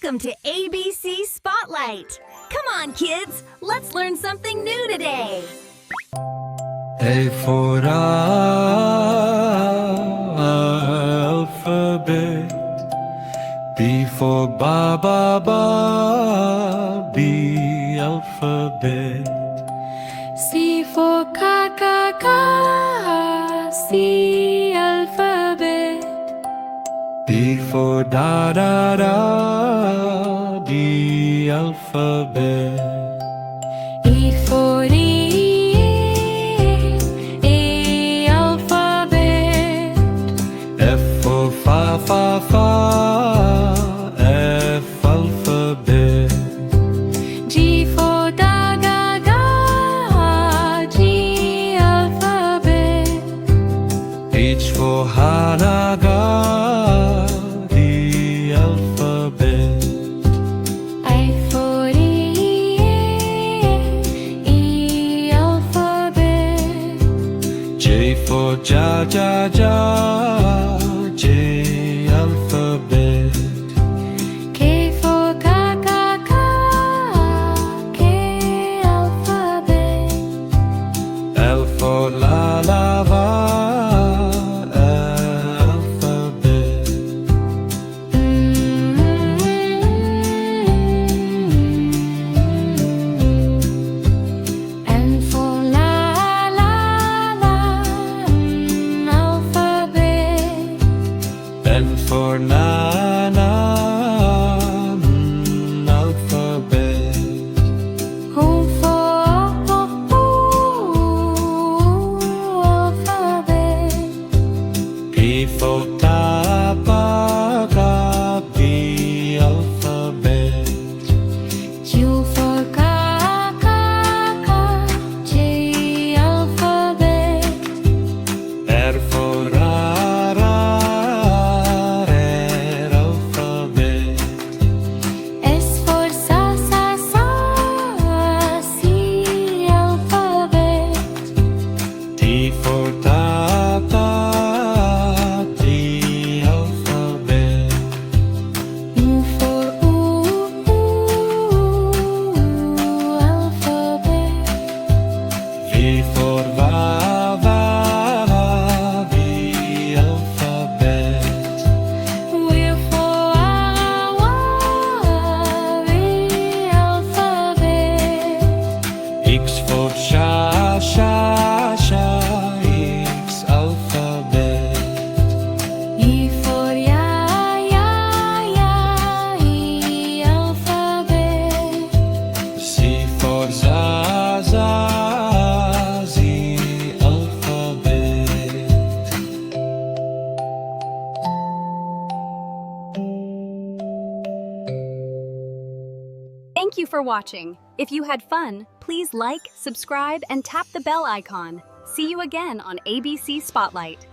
Welcome to ABC Spotlight. Come on, kids, let's learn something new today. A for alphabet, B for Baba, B alphabet. C for Kaka, C alphabet. D for Da, D alphabet. E for E alphabet. F for Fa, F alphabet. G for Ga, G alphabet. H for Hanaga, D alphabet. I for E alphabet. J for Ja, J alphabet. K for Ka, K alphabet. L for La, alphabet. N for alphabet. N for Nana, alphabet. O for alphabet. P for Tapaga, P alphabet. Q for Kaka, J alphabet. R for Rara, red alphabet. S for Sa, C alphabet. T for Tata, T alphabet. U for alphabet. V for Vava, V alphabet. W for V alphabet. X for X alphabet. E for E alphabet. C for Z alphabet. Thank you for watching. If you had fun, please like, subscribe, and tap the bell icon. See you again on ABC Spotlight.